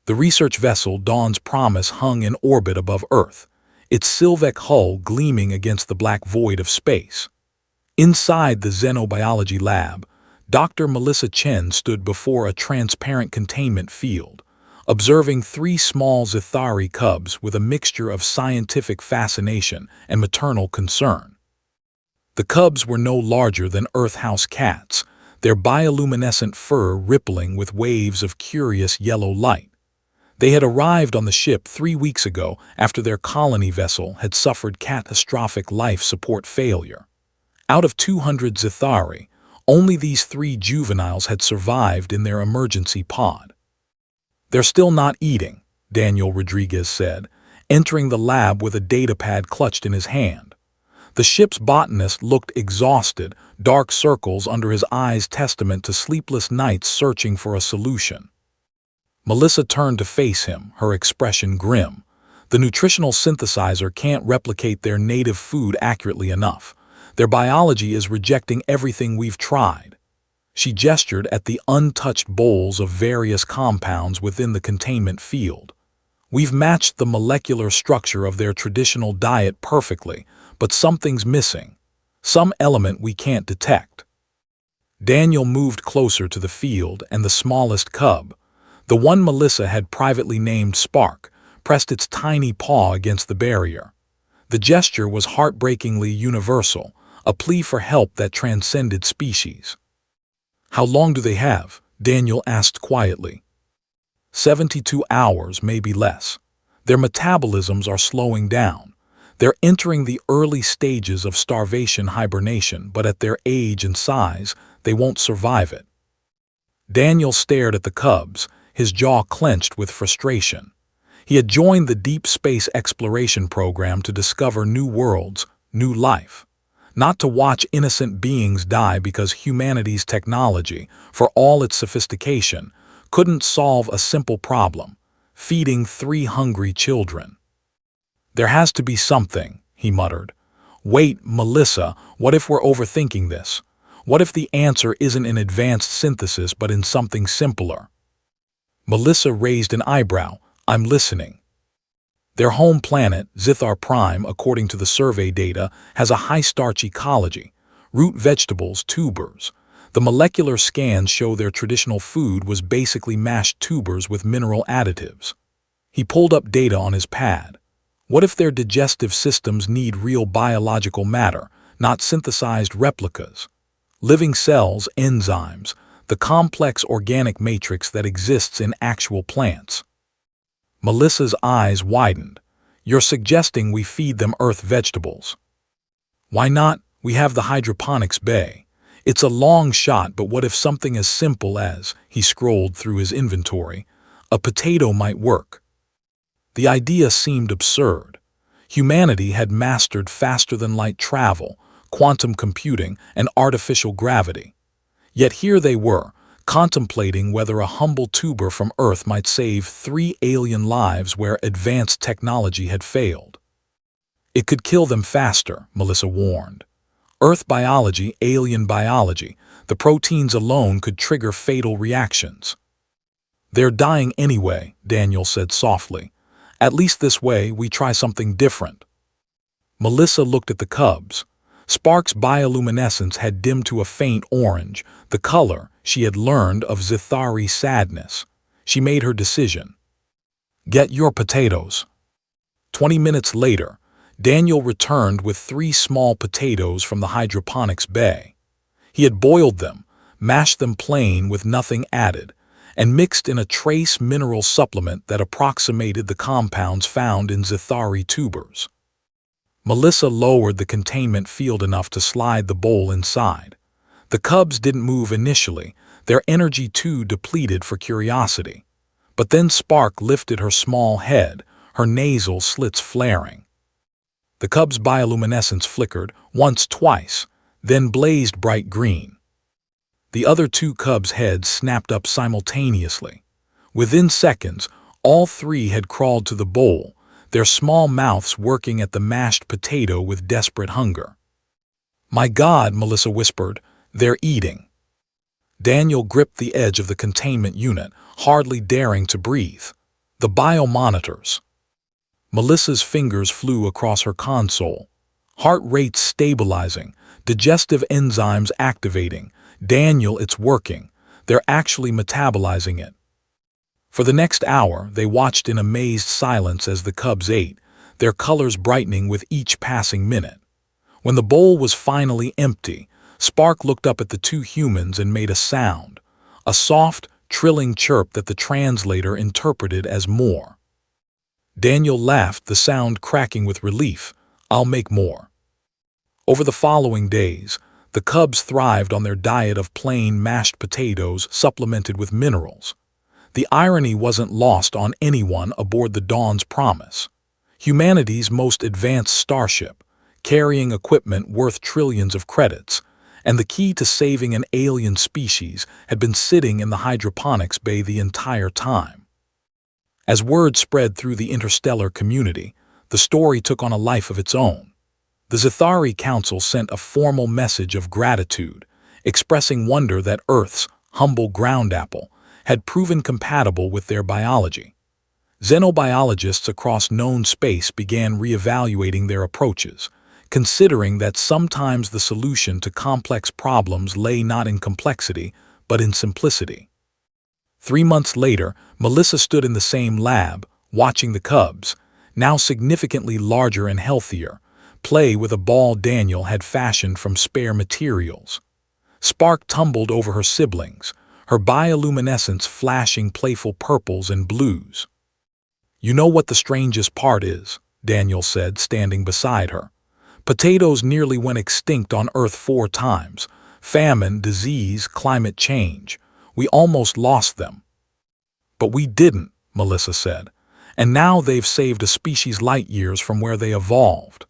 The research vessel Dawn's Promise hung in orbit above Earth, its Sylvek hull gleaming against the black void of space. Inside the xenobiology lab, Dr. Melissa Chen stood before a transparent containment field, observing three small Zithari cubs with a mixture of scientific fascination and maternal concern. The cubs were no larger than Earth house cats, their bioluminescent fur rippling with waves of curious yellow light. They had arrived on the ship 3 weeks ago after their colony vessel had suffered catastrophic life support failure. Out of 200 Zithari, only these 3 juveniles had survived in their emergency pod. "They're still not eating," Daniel Rodriguez said, entering the lab with a datapad clutched in his hand. The ship's botanist looked exhausted, dark circles under his eyes testament to sleepless nights searching for a solution. Melissa turned to face him, her expression grim. "The nutritional synthesizer can't replicate their native food accurately enough. Their biology is rejecting everything we've tried." She gestured at the untouched bowls of various compounds within the containment field. "We've matched the molecular structure of their traditional diet perfectly, but something's missing. Some element we can't detect." Daniel moved closer to the field, and the smallest cub, the one Melissa had privately named Spark, pressed its tiny paw against the barrier. The gesture was heartbreakingly universal, a plea for help that transcended species. "How long do they have?" Daniel asked quietly. 72 hours, maybe less. Their metabolisms are slowing down. They're entering the early stages of starvation hibernation, but at their age and size, they won't survive it. Daniel stared at the cubs, his jaw clenched with frustration. He had joined the deep space exploration program to discover new worlds, new life. Not to watch innocent beings die because humanity's technology, for all its sophistication, couldn't solve a simple problem: feeding 3 hungry children. "There has to be something," he muttered. "Wait, Melissa, what if we're overthinking this? What if the answer isn't in advanced synthesis but in something simpler?" Melissa raised an eyebrow. "I'm listening." Their home planet, Zithar Prime, according to the survey data, has a high-starch ecology, root vegetables, tubers. The molecular scans show their traditional food was basically mashed tubers with mineral additives. He pulled up data on his pad. What if their digestive systems need real biological matter, not synthesized replicas? Living cells, enzymes, the complex organic matrix that exists in actual plants. Melissa's eyes widened. "You're suggesting we feed them earth vegetables?" "Why not? We have the hydroponics bay. It's a long shot, but what if something as simple as," he scrolled through his inventory, "a potato might work?" The idea seemed absurd. Humanity had mastered faster-than-light travel, quantum computing, and artificial gravity. Yet here they were, contemplating whether a humble tuber from Earth might save 3 alien lives where advanced technology had failed. "It could kill them faster," Melissa warned. "Earth biology, alien biology, the proteins alone could trigger fatal reactions." "They're dying anyway," Daniel said softly. "At least this way we try something different." Melissa looked at the cubs. Spark's bioluminescence had dimmed to a faint orange, the color she had learned of Zithari sadness. She made her decision. "Get your potatoes." 20 minutes later, Daniel returned with 3 small potatoes from the hydroponics bay. He had boiled them, mashed them plain with nothing added, and mixed in a trace mineral supplement that approximated the compounds found in Zithari tubers. Melissa lowered the containment field enough to slide the bowl inside. The cubs didn't move initially, their energy too depleted for curiosity. But then Spark lifted her small head, her nasal slits flaring. The cub's bioluminescence flickered, once, twice, then blazed bright green. The other 2 cubs' heads snapped up simultaneously. Within seconds, all 3 had crawled to the bowl, their small mouths working at the mashed potato with desperate hunger. "My God," Melissa whispered, "they're eating." Daniel gripped the edge of the containment unit, hardly daring to breathe. The biomonitors. Melissa's fingers flew across her console. Heart rate stabilizing, digestive enzymes activating. Daniel, it's working. They're actually metabolizing it. For the next hour, they watched in amazed silence as the cubs ate, their colors brightening with each passing minute. When the bowl was finally empty, Spark looked up at the two humans and made a sound, a soft, trilling chirp that the translator interpreted as more. Daniel laughed, the sound cracking with relief. I'll make more. Over the following days, the cubs thrived on their diet of plain mashed potatoes supplemented with minerals. The irony wasn't lost on anyone aboard the Dawn's Promise, humanity's most advanced starship, carrying equipment worth trillions of credits, and the key to saving an alien species had been sitting in the hydroponics bay the entire time. As word spread through the interstellar community, the story took on a life of its own. The Zithari Council sent a formal message of gratitude, expressing wonder that Earth's humble ground apple had proven compatible with their biology. Xenobiologists across known space began reevaluating their approaches, considering that sometimes the solution to complex problems lay not in complexity, but in simplicity. 3 months later, Melissa stood in the same lab, watching the cubs, now significantly larger and healthier, play with a ball Daniel had fashioned from spare materials. Spark tumbled over her siblings, her bioluminescence flashing playful purples and blues. You know what the strangest part is, Daniel said, standing beside her. Potatoes nearly went extinct on Earth 4 times. Famine, disease, climate change. We almost lost them. But we didn't, Melissa said, and now they've saved a species light years from where they evolved.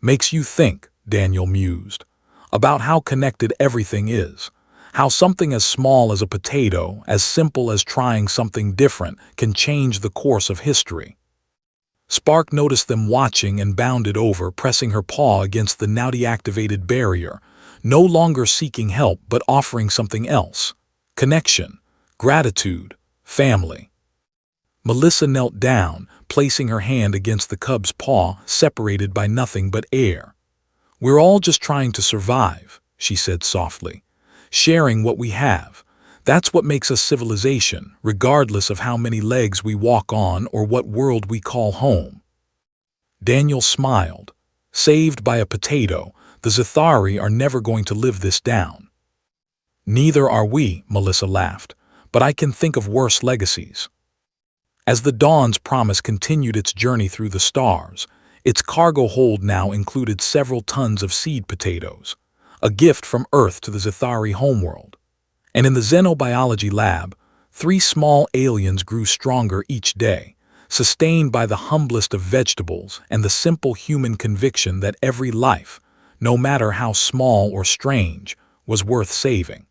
Makes you think, Daniel mused, about how connected everything is, how something as small as a potato, as simple as trying something different, can change the course of history. Spark noticed them watching and bounded over, pressing her paw against the now-deactivated barrier, no longer seeking help but offering something else. Connection, gratitude, family. Melissa knelt down, placing her hand against the cub's paw, separated by nothing but air. We're all just trying to survive, she said softly, sharing what we have. That's what makes us civilization, regardless of how many legs we walk on or what world we call home. Daniel smiled. Saved by a potato, the Zithari are never going to live this down. Neither are we, Melissa laughed, but I can think of worse legacies. As the Dawn's Promise continued its journey through the stars, its cargo hold now included several tons of seed potatoes, a gift from Earth to the Zithari homeworld. And in the xenobiology lab, 3 small aliens grew stronger each day, sustained by the humblest of vegetables and the simple human conviction that every life, no matter how small or strange, was worth saving.